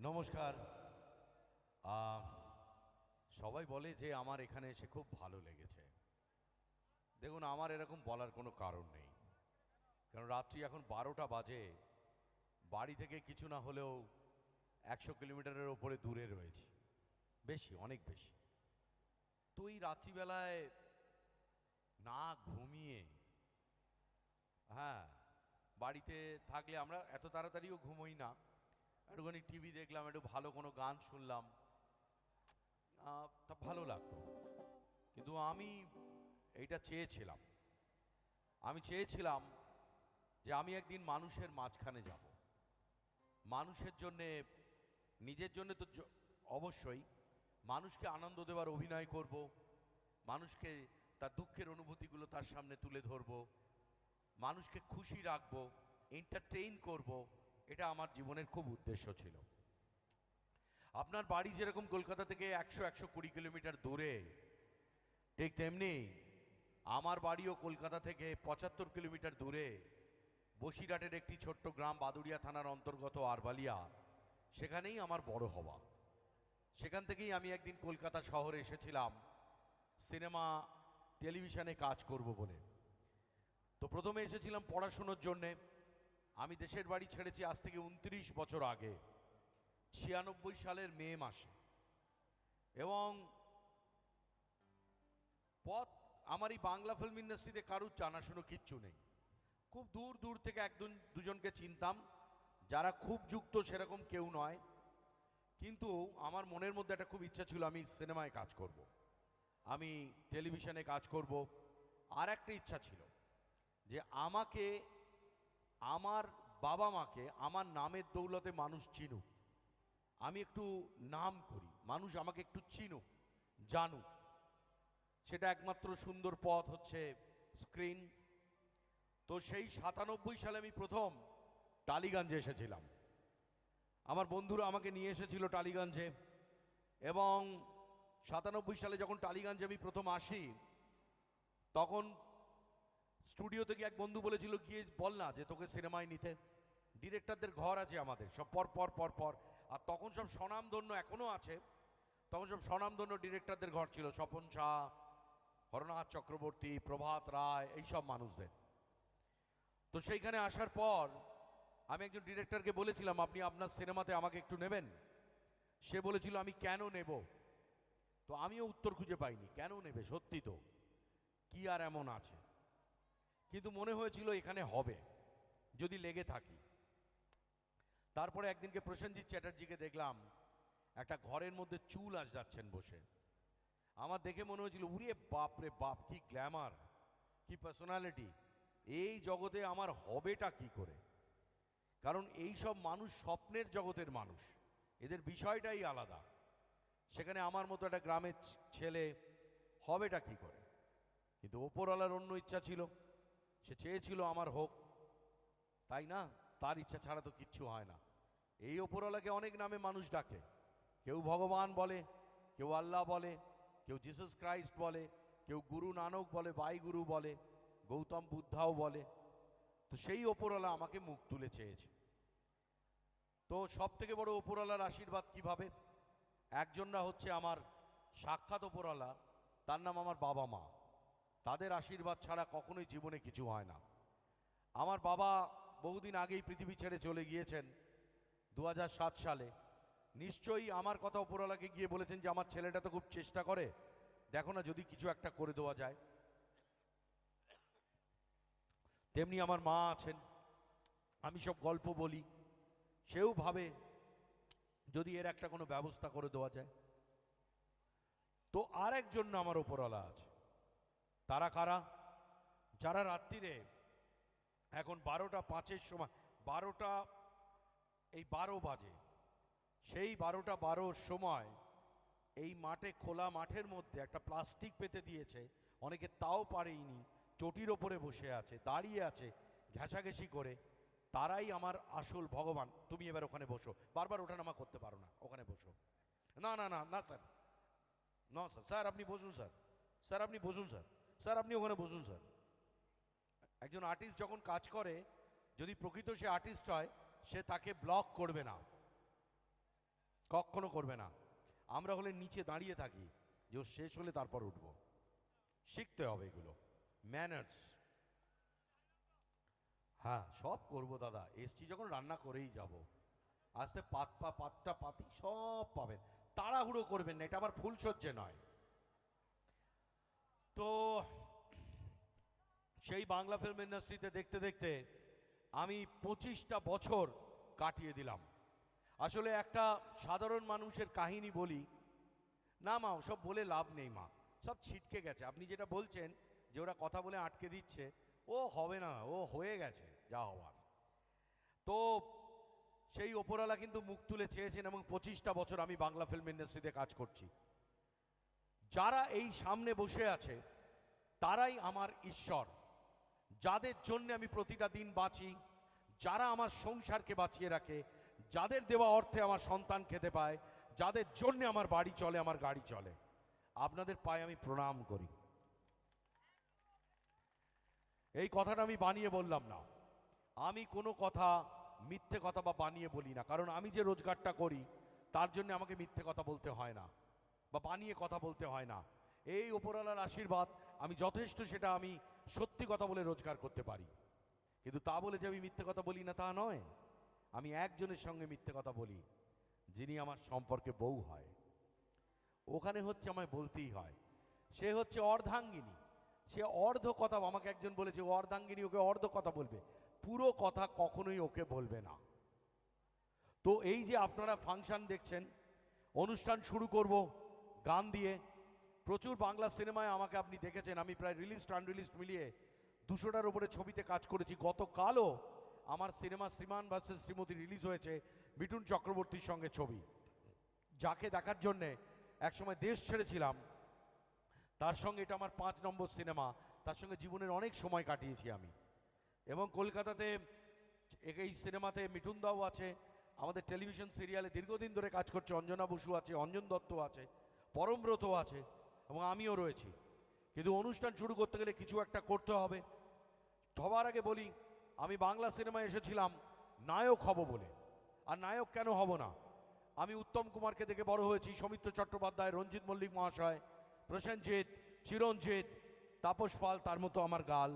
নমস্কার। সবাই বলে যে আমার এখানে এসে খুব ভালো লেগেছে। দেখুন, আমার এরকম বলার কোনো কারণ নেই, কারণ রাত্রি এখন 12টা বাজে। বাড়ি থেকে কিছু না হলেও 100 কিলোমিটারের ওপরে দূরে রয়েছি, বেশি, অনেক বেশি। তো এই রাত্রিবেলায় না ঘুমিয়ে, হ্যাঁ, বাড়িতে থাকলে আমরা এত তাড়াতাড়িও ঘুমোই না, একটুখানি টিভি দেখলাম, একটু ভালো কোনো গান শুনলাম, তা ভালো লাগতো। কিন্তু আমি এইটা চেয়েছিলাম, আমি চেয়েছিলাম যে আমি একদিন মানুষের মাঝখানে যাব, মানুষের জন্যে, নিজের জন্য তো অবশ্যই, মানুষকে আনন্দ দেওয়ার অভিনয় করব, মানুষকে তার দুঃখের অনুভূতিগুলো তার সামনে তুলে ধরব, মানুষকে খুশি রাখব, এন্টারটেইন করব। এটা আমার জীবনের খুব উদ্দেশ্য ছিল। আপনার বাড়ি যেরকম কলকাতা থেকে 100-120 কিলোমিটার দূরে, ঠিক তেমনি আমার বাড়িও কলকাতা থেকে 75 কিলোমিটার দূরে, বসিরহাটের একটি ছোট্ট গ্রাম, বাদুড়িয়া থানার অন্তর্গত আরবালিয়া। সেখানেই আমার বড় হওয়া। সেখান থেকেই আমি একদিন কলকাতা শহরে এসেছিলাম সিনেমা টেলিভিশনে কাজ করব বলে। তো প্রথমে এসেছিলাম পড়াশুনোর জন্যে। আমি দেশের বাড়ি ছেড়েছি আজ থেকে 29 বছর আগে, 96 সালের মে মাসে। এবং পথ, আমার এই বাংলা ফিল্ম ইন্ডাস্ট্রিতে কারুর জানাশুনো কিচ্ছু নেই। খুব দূর দূর থেকে একজন দুজনকে চিনতাম, যারা খুব যুক্ত সেরকম কেউ নয়। কিন্তু আমার মনের মধ্যে একটা খুব ইচ্ছা ছিল, আমি সিনেমায় কাজ করব, আমি টেলিভিশনে কাজ করব। আর একটা ইচ্ছা ছিল যে আমাকে, আমার বাবা মাকে আমার নামের দৌলতে মানুষ চিনুক, আমি একটু নাম করি, মানুষ আমাকে একটু চিনুক, জানুক। সেটা একমাত্র সুন্দর পথ হচ্ছে স্ক্রিন। তো সেই 97 সালে আমি প্রথম টালিগঞ্জে এসেছিলাম। আমার বন্ধুরা আমাকে নিয়ে এসেছিল টালিগঞ্জে। এবং 97 সালে যখন টালিগঞ্জে আমি প্রথম আসি, তখন স্টুডিও থেকে এক বন্ধু বলেছিল, গিয়ে বল না যে তোকে সিনেমায় নিতে। ডিরেক্টরদের ঘর আছে আমাদের সব পর পর পর পর, আর তখন সব স্বনামধন্য, এখনও আছে, তখন সব স্বনামধন্য ডিরেক্টরদের ঘর ছিল, স্বপন শাহ, হরনাথ চক্রবর্তী, প্রভাত রায়, এইসব মানুষদের। তো সেইখানে আসার পর আমি একজন ডিরেক্টরকে বলেছিলাম, আপনি আপনার সিনেমাতে আমাকে একটু নেবেন। সে বলেছিল, আমি কেন নেব? তো আমিও উত্তর খুঁজে পাইনি, কেন নেবে, সত্যি তো, কি আর এমন আছে। কিন্তু মনে হয়েছিল এখানে হবে, যদি লেগে থাকি। তারপরে একদিনকে প্রসেনজিৎ চ্যাটার্জিকে দেখলাম একটা ঘরের মধ্যে চুল আঁচড়াচ্ছেন বসে। আমার দেখে মনে হয়েছিল, উরে বাপ রে বাপ, কি গ্ল্যামার, কি পার্সোনালিটি, এই জগতে আমার হবেটা কি করে। কারণ এই সব মানুষ স্বপ্নের জগতের মানুষ, এদের বিষয়টাই আলাদা। সেখানে আমার মতো একটা গ্রামের ছেলে হবেটা কি করে। কিন্তু ওপরওয়ালার অন্য ইচ্ছা ছিল, সে চেয়েছিল আমার হোক, তাই না? তার ইচ্ছা ছাড়া তো কিচ্ছু হয় না। এই ওপরওয়ালাকে অনেক নামে মানুষ ডাকে, কেউ ভগবান বলে, কেউ আল্লাহ বলে, কেউ জিসাস ক্রাইস্ট বলে, কেউ গুরু নানক বলে, বাই গুরু বলে, গৌতম বুদ্ধাও বলে। তো সেই ওপরওয়ালা আমাকে মুখ তুলে চেয়েছে। তো সব থেকে বড় ওপরওয়ালার আশীর্বাদ কিভাবে? একজনরা হচ্ছে আমার সাক্ষাৎ ওপরওয়ালা, তার নাম আমার বাবা মা। তাদের আশীর্বাদ ছাড়া কখনোই জীবনে কিছু হয় না। আমার বাবা বহুদিন আগেই পৃথিবী ছেড়ে চলে গিয়েছেন, 2007 সালে। নিশ্চয়ই আমার কথা ওপরওয়ালাকে গিয়ে বলেছেন যে আমার ছেলেটা তো খুব চেষ্টা করে, দেখো না যদি কিছু একটা করে দেওয়া যায়। তেমনি আমার মা আছেন, আমি সব গল্প বলি, সেও ভাবে যদি এর একটা কোনো ব্যবস্থা করে দেওয়া যায়। তো আর একজন আমার ওপরওয়ালা আছে। তারা কারা? যারা রাত্রিরে, এখন 12টা 5-এর সময়, 12টা, এই 12 বাজে, সেই 12টা 12-র সময় এই মাঠে, খোলা মাঠের মধ্যে একটা প্লাস্টিক পেতে দিয়েছে, অনেকে তাও পারেইনি, চটির ওপরে বসে আছে, দাঁড়িয়ে আছে ঘেঁষাঘেঁষি করে। তারাই আমার আসল ভগবান। তুমি এবার ওখানে বসো, বারবার ওঠানামা করতে পারো না, ওখানে বসো। না না না না স্যার, না স্যার, স্যার আপনি বসুন স্যার, স্যার আপনি বসুন স্যার, স্যার আপনি ওখানে বসুন স্যার। একজন আর্টিস্ট যখন কাজ করে, যদি প্রকৃত সে আর্টিস্ট হয়, সে তাকে ব্লক করবে না। কখনো করবে না। আমরা হলে নিচে দাঁড়িয়ে থাকি, যে ও শেষ হলে তারপর উঠব। শিখতে হবে এগুলো, ম্যানার্স। হ্যাঁ, সব করব দাদা, এসছি যখন রান্না করেই যাব। আস্তে পাতটা পাতি সব পাবেন, তাড়াহুড়ো করবেন না, এটা আবার ফুলসজ্জে নয়। তো সেই বাংলা ফিল্ম ইন্ডাস্ট্রিতে দেখতে দেখতে আমি 25টা বছর কাটিয়ে দিলাম। আসলে একটা সাধারণ মানুষের কাহিনী বলি না মা, ওসব বলে লাভ নেই মা, সব ছিটকে গেছে। আপনি যেটা বলছেন যে ওরা কথা বলে আটকে দিচ্ছে, ও হবে না, ও হয়ে গেছে যা হওয়ার। তো সেই ওপরওয়ালা কিন্তু মুখ তুলে চেয়েছেন, এবং 25টা বছর আমি বাংলা ফিল্ম ইন্ডাস্ট্রিতে কাজ করছি। যারা এই সামনে বসে আছে তারাই আমার ঈশ্বর, যাদের জন্য আমি প্রতিটা দিন বাঁচি, যারা আমার সংসারকে বাঁচিয়ে রাখে, যাদের দেওয়া অর্থে আমার সন্তান খেতে পায়, যাদের জন্য আমার বাড়ি চলে, আমার গাড়ি চলে, আপনাদের পায়ে আমি প্রণাম করি। এই কথাটা আমি বানিয়ে বললাম না, আমি কোনো কথা মিথ্যে কথা বা বানিয়ে বলি না, কারণ আমি যে রোজগারটা করি তার জন্য আমাকে মিথ্যে কথা বলতে হয় না বা বানিয়ে কথা বলতে হয় না। এই ওপরওয়ালার আশীর্বাদ, আমি যথেষ্ট, সেটা আমি সত্যি কথা বলে রোজগার করতে পারি। কিন্তু তা বলে যে আমি মিথ্যে কথা বলি না তা নয়। আমি একজনের সঙ্গে মিথ্যে কথা বলি, যিনি আমার সম্পর্কে বউ হয়। ওখানে হচ্ছে আমায় বলতেই হয়, সে হচ্ছে অর্ধাঙ্গিনী। সে অর্ধ কথা, আমাকে একজন বলেছে ও অর্ধাঙ্গিনী, ওকে অর্ধ কথা বলবে, পুরো কথা কখনোই ওকে বলবে না। তো এই যে আপনারা ফাংশন দেখছেন, অনুষ্ঠান শুরু করব গান দিয়ে। প্রচুর বাংলা সিনেমায় আমাকে আপনি দেখেছেন, আমি প্রায় রিলিজ আনরিলিজড মিলিয়ে 200টার উপরে ছবিতে কাজ করেছি। গতকালও আমার সিনেমা শ্রীমান ভার্সেস শ্রীমতী রিলিজ হয়েছে, মিঠুন চক্রবর্তীর সঙ্গে ছবি, যাকে দেখার জন্যে একসময় দেশ ছেড়েছিলাম। তার সঙ্গে এটা আমার 5 নম্বর সিনেমা, তার সঙ্গে জীবনের অনেক সময় কাটিয়েছি আমি। এবং কলকাতাতে এই সিনেমাতে মিঠুন দাও আছে, আমাদের টেলিভিশন সিরিয়ালে দীর্ঘদিন ধরে কাজ করছে অঞ্জনা বসু আছে, অঞ্জন দত্ত আছে, পরমব্রত আছে, এবং আমিও রয়েছি। কিন্তু অনুষ্ঠান শুরু করতে গেলে কিছু একটা করতে হবে। সবার আগে বলি, আমি বাংলা সিনেমায় এসেছিলাম নায়ক হব বলে। আর নায়ক কেন হব না? আমি উত্তম কুমারকে দেখে বড় হয়েছি, সৌমিত্র চট্টোপাধ্যায়, রঞ্জিত মল্লিক মহাশয়, প্রসেনজিৎ, চিরঞ্জিত, তাপস পাল, তার মতো আমার গাল,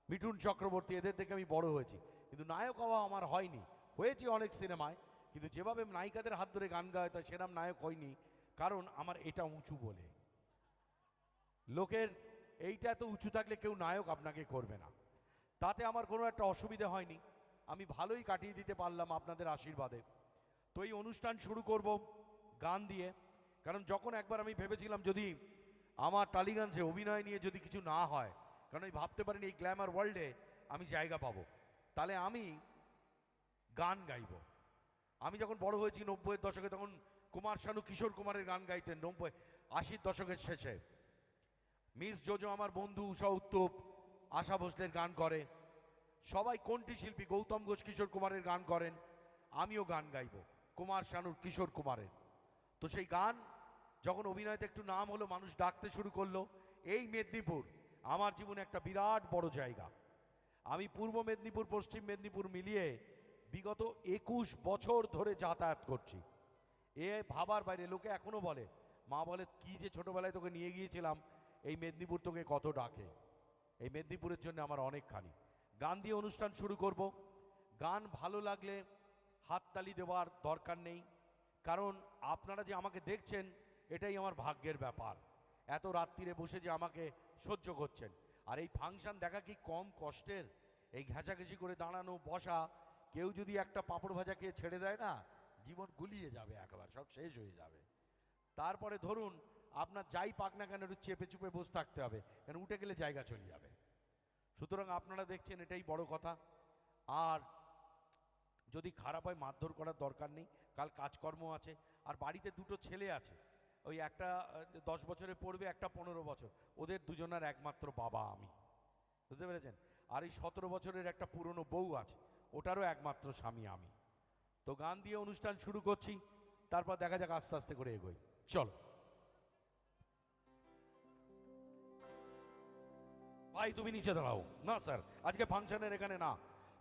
মিঠুন চক্রবর্তী, এদের দেখে আমি বড় হয়েছি। কিন্তু নায়ক হওয়া আমার হয়নি। হয়েছি অনেক সিনেমায়, কিন্তু যেভাবে নায়িকাদের হাত ধরে গান গায় তাই সেরকম নায়ক হয়নি, কারণ আমার এটা উঁচু বলে। লোকের এইটা এত উঁচু থাকলে কেউ নায়ক আপনাকে করবে না। তাতে আমার কোনো একটা অসুবিধা হয়নি, আমি ভালোই কাটিয়ে দিতে পারলাম আপনাদের আশীর্বাদে। তো এই অনুষ্ঠান শুরু করব গান দিয়ে, কারণ যখন একবার আমি ভেবেছিলাম যদি আমার টালিগঞ্জে অভিনয় নিয়ে যদি কিছু না হয়, কারণ আমি ভাবতে পারিনি এই গ্ল্যামার ওয়ার্ল্ডে আমি জায়গা পাবো, তাহলে আমি গান গাইব। আমি যখন বড় হয়েছি 90-এর দশকে, তখন কুমার শানু, কিশোর কুমারের গান গাইতেন। 80-র দশকের শেষে মিস জোজো আমার বন্ধু, উষা উত্তপ, আশা ভোসলের গান করে, সবাই কণ্ঠী শিল্পী, গৌতম ঘোষ কিশোর কুমারের গান করেন, আমিও গান গাইব কুমার শানুর, কিশোর কুমারের। তো সেই গান যখন অভিনয়তে একটু নাম হলো, মানুষ ডাকতে শুরু করলো, এই মেদিনীপুর আমার জীবনে একটা বিরাট বড় জায়গা। আমি পূর্ব মেদিনীপুর, পশ্চিম মেদিনীপুর মিলিয়ে বিগত 21 বছর ধরে যাতায়াত করছি। এ ভাবার বাইরে। লোকে এখনো বলে, মা বলে কি যে ছোটবেলায় তোকে নিয়ে গিয়েছিলাম, এই মেদিনীপুর তোকে কত ডাকে। এই মেদিনীপুরের জন্য আমার অনেকখানি। গান দিয়ে অনুষ্ঠান শুরু করব। গান ভালো লাগলে হাততালি দেওয়ার দরকার নেই, কারণ আপনারা যে আমাকে দেখছেন এটাই আমার ভাগ্যের ব্যাপার। এত রাত্রিরে বসে যে আমাকে সহ্য করছেন। আর এই ফাংশন দেখা কি কম কষ্টের? এই ঘেঁচাঘেঁচি করে দাঁড়ানো বসা, কেউ যদি একটা পাঁপড় ভাজা খেয়ে ছেড়ে দেয় না, জীবন গুলিয়ে যাবে, একবার সব শেষ হয়ে যাবে। তারপরে ধরুন আপনার যাই পাক না কেন, একটু চেপে চুপে বসে থাকতে হবে, কেন উঠে গেলে জায়গা চলে যাবে। সুতরাং আপনারা দেখছেন, এটাই বড় কথা। আর যদি খারাপ হয় মারধর করার দরকার নেই, কাল কাজকর্ম আছে। আর বাড়িতে দুটো ছেলে আছে, ওই একটা 10 বছরে পড়বে, একটা 15 বছর, ওদের দুজনের একমাত্র বাবা আমি, বুঝতে পেরেছেন? আর এই 17 বছরের একটা পুরনো বউ আছে, ওটারও একমাত্র স্বামী আমি। তো গান দিয়ে অনুষ্ঠান শুরু করছি, তারপর দেখা যাক আস্তে আস্তে করে এগোই। চলো ভাই, তুমি নিচে দাঁড়াও না। স্যার আজকে ফাংশনের এখানে না,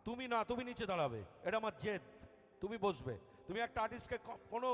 তুমি নিচে দাঁড়াবে, এটা আমার জেদ। তুমি বসবে। তুমি একটা আর্টিস্টকে কোনো